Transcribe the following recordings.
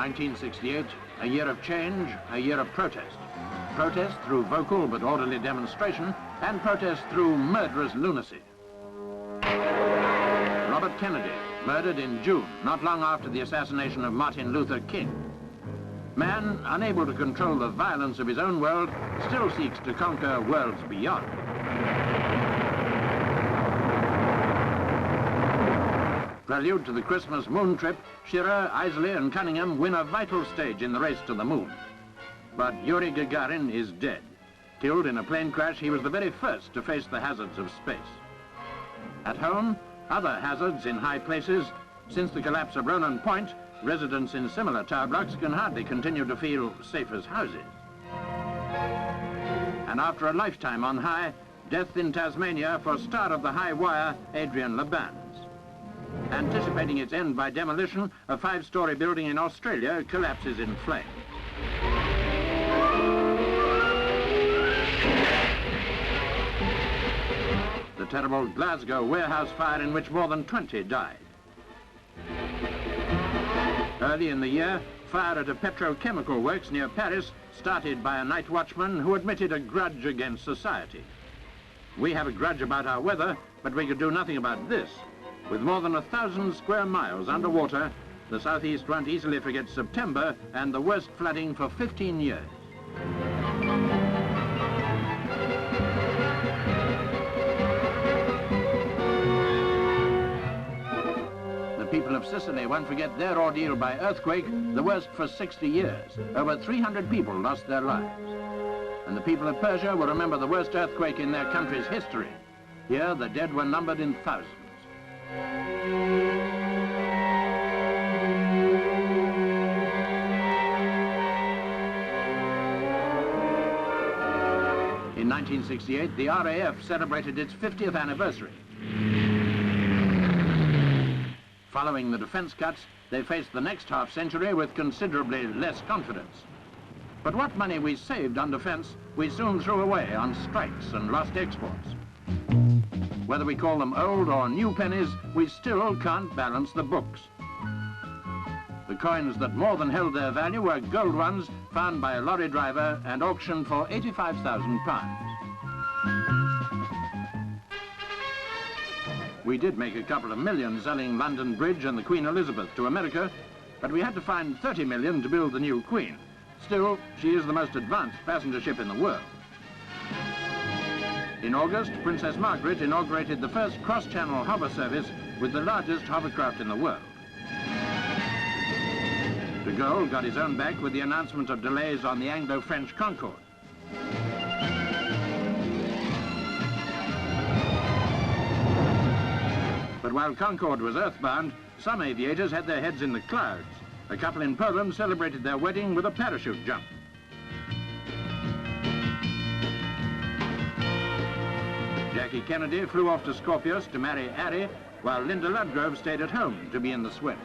1968, a year of change, a year of protest. Protest through vocal but orderly demonstration, and protest through murderous lunacy. Robert Kennedy, murdered in June, not long after the assassination of Martin Luther King. Man, unable to control the violence of his own world, still seeks to conquer worlds beyond. Prelude to the Christmas moon trip, Shearer, Isley and Cunningham win a vital stage in the race to the moon. But Yuri Gagarin is dead. Killed in a plane crash, he was the very first to face the hazards of space. At home, other hazards in high places. Since the collapse of Ronan Point, residents in similar tower blocks can hardly continue to feel safe as houses. And after a lifetime on high, death in Tasmania for star of the high wire, Adrian Labanz. Anticipating its end by demolition, a 5-story building in Australia collapses in flame. The terrible Glasgow warehouse fire in which more than 20 died. Early in the year, fire at a petrochemical works near Paris, started by a night watchman who admitted a grudge against society. We have a grudge about our weather, but we could do nothing about this. With more than 1,000 square miles underwater, the southeast won't easily forget September and the worst flooding for 15 years. The people of Sicily won't forget their ordeal by earthquake, the worst for 60 years. Over 300 people lost their lives. And the people of Persia will remember the worst earthquake in their country's history. Here, the dead were numbered in thousands. In 1968, the RAF celebrated its 50th anniversary. Following the defense cuts, they faced the next half-century with considerably less confidence. But what money we saved on defense, we soon threw away on strikes and lost exports. Whether we call them old or new pennies, we still can't balance the books. The coins that more than held their value were gold ones found by a lorry driver and auctioned for £85,000. We did make a couple of million selling London Bridge and the Queen Elizabeth to America, but we had to find 30 million to build the new Queen. Still, she is the most advanced passenger ship in the world. In August, Princess Margaret inaugurated the first cross-channel hover service with the largest hovercraft in the world. De Gaulle got his own back with the announcement of delays on the Anglo-French Concorde. But while Concorde was earthbound, some aviators had their heads in the clouds. A couple in Poland celebrated their wedding with a parachute jump. Jackie Kennedy flew off to Scorpius to marry Ari, while Linda Ludgrove stayed at home to be in the swim.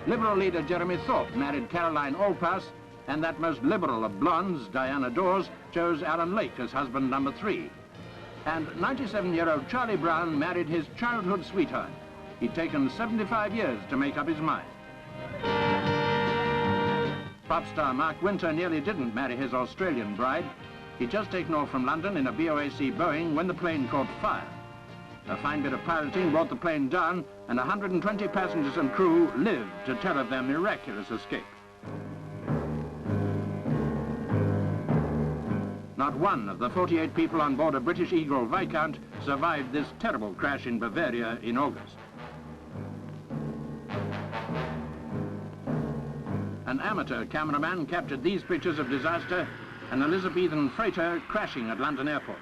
Liberal leader Jeremy Thorpe married Caroline Allpass, and that most liberal of blondes, Diana Dawes, chose Alan Lake as husband number 3. And 97-year-old Charlie Brown married his childhood sweetheart. He'd taken 75 years to make up his mind. Pop star Mark Winter nearly didn't marry his Australian bride. He'd just taken off from London in a BOAC Boeing when the plane caught fire. A fine bit of piloting brought the plane down, and 120 passengers and crew lived to tell of their miraculous escape. Not one of the 48 people on board a British Eagle Viscount survived this terrible crash in Bavaria in August. An amateur cameraman captured these pictures of disaster, an Elizabethan freighter crashing at London Airport.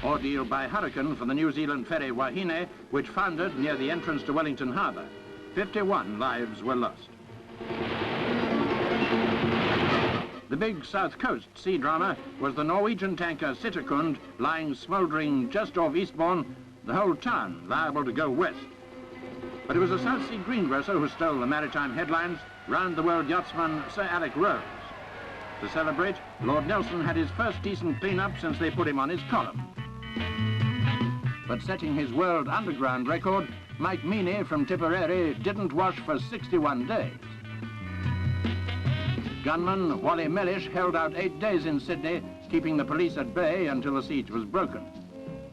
Ordeal by hurricane for the New Zealand ferry Wahine, which foundered near the entrance to Wellington Harbour. 51 lives were lost. The big South Coast sea drama was the Norwegian tanker Sittekund lying smouldering just off Eastbourne, the whole town liable to go west. But it was a South Sea greengrocer who stole the maritime headlines, round-the-world yachtsman Sir Alec Rose. To celebrate, Lord Nelson had his first decent clean-up since they put him on his column. But setting his world underground record, Mike Meany from Tipperary didn't wash for 61 days. Gunman Wally Mellish held out 8 days in Sydney, keeping the police at bay until the siege was broken.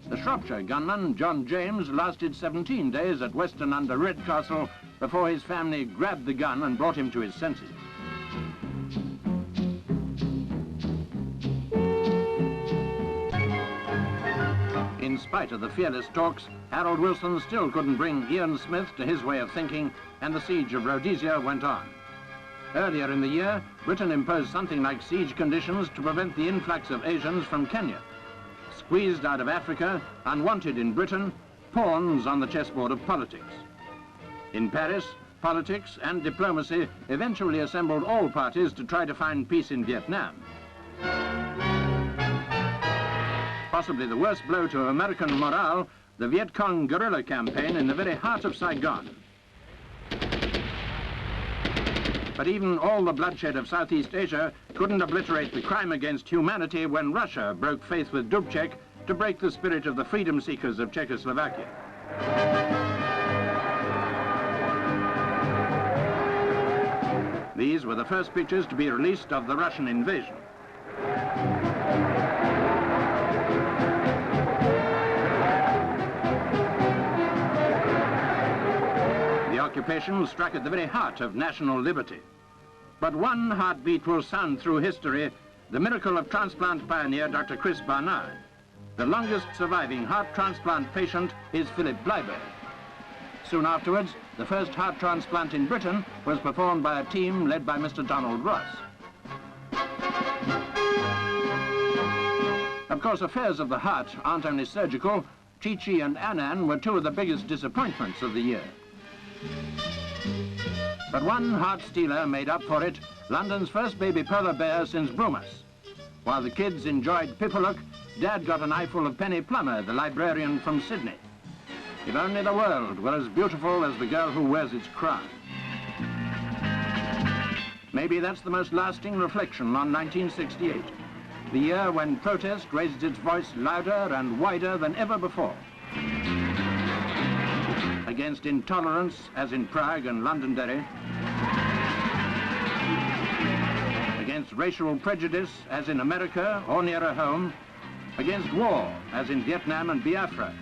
The Shropshire gunman, John James, lasted 17 days at Weston under Redcastle before his family grabbed the gun and brought him to his senses. In spite of the fearless talks, Harold Wilson still couldn't bring Ian Smith to his way of thinking, and the siege of Rhodesia went on. Earlier in the year, Britain imposed something like siege conditions to prevent the influx of Asians from Kenya. Squeezed out of Africa, unwanted in Britain, pawns on the chessboard of politics. In Paris, politics and diplomacy eventually assembled all parties to try to find peace in Vietnam. Possibly the worst blow to American morale, the Vietcong guerrilla campaign in the very heart of Saigon. But even all the bloodshed of Southeast Asia couldn't obliterate the crime against humanity when Russia broke faith with Dubček to break the spirit of the freedom seekers of Czechoslovakia. These were the first pictures to be released of the Russian invasion. The occupation struck at the very heart of national liberty. But one heartbeat will sound through history, the miracle of transplant pioneer Dr. Chris Barnard. The longest surviving heart transplant patient is Philip Bleiberg. Soon afterwards, the first heart transplant in Britain was performed by a team led by Mr. Donald Ross. Of course, affairs of the heart aren't only surgical. Chi-Chi and Annan were two of the biggest disappointments of the year. But one heart stealer made up for it, London's first baby polar bear since Brumas. While the kids enjoyed Pipalook, Dad got an eyeful of Penny Plummer, the librarian from Sydney. If only the world were as beautiful as the girl who wears its crown. Maybe that's the most lasting reflection on 1968, the year when protest raised its voice louder and wider than ever before. Against intolerance, as in Prague and Londonderry. Against racial prejudice, as in America or nearer home. Against war, as in Vietnam and Biafra.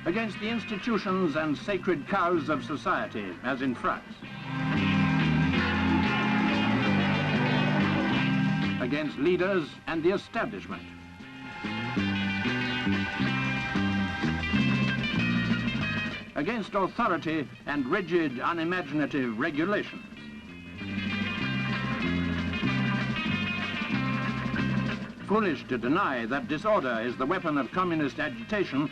Against the institutions and sacred cows of society, as in France. Against leaders and the establishment. Against authority and rigid, unimaginative regulations. Foolish to deny that disorder is the weapon of communist agitation,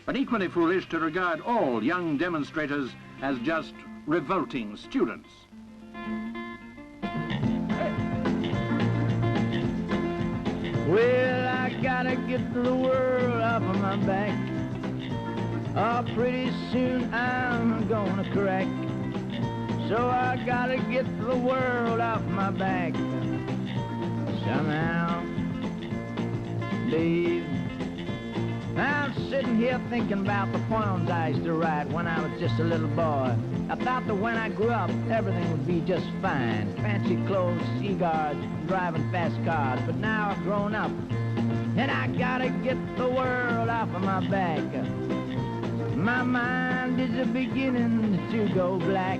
but equally foolish to regard all young demonstrators as just revolting students. Well, I gotta get the world off of my back. Oh, pretty soon I'm gonna crack. So I gotta get the world off my back. Somehow, Dave, I'm sitting here thinking about the poems I used to write when I was just a little boy. I thought that when I grew up, everything would be just fine. Fancy clothes, cigars, driving fast cars. But now I've grown up, and I gotta get the world off of my back. My mind is beginning to go black,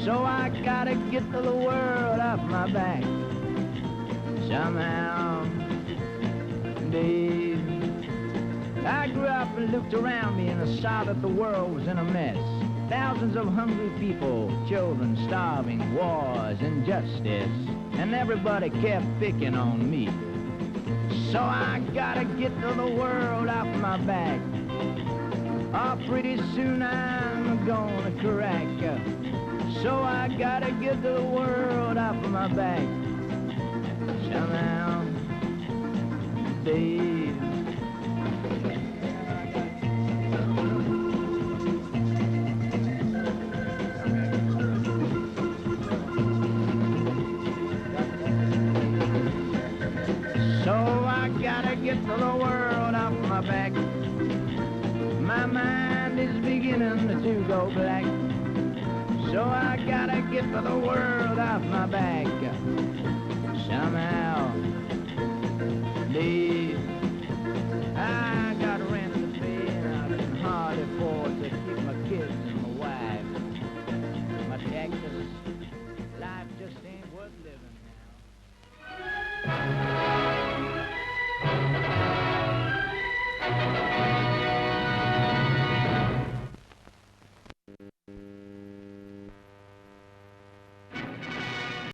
so I gotta get the world off my back. Somehow, Dave, I grew up and looked around me and I saw that the world was in a mess. Thousands of hungry people, children starving, wars, injustice, and everybody kept picking on me. So I gotta get the world off my back. Oh, pretty soon I'm gonna crack. So I gotta get the world off of my back. Somehow, Dave. get the world off my back. My mind is beginning to go black, so I gotta get the world off my back.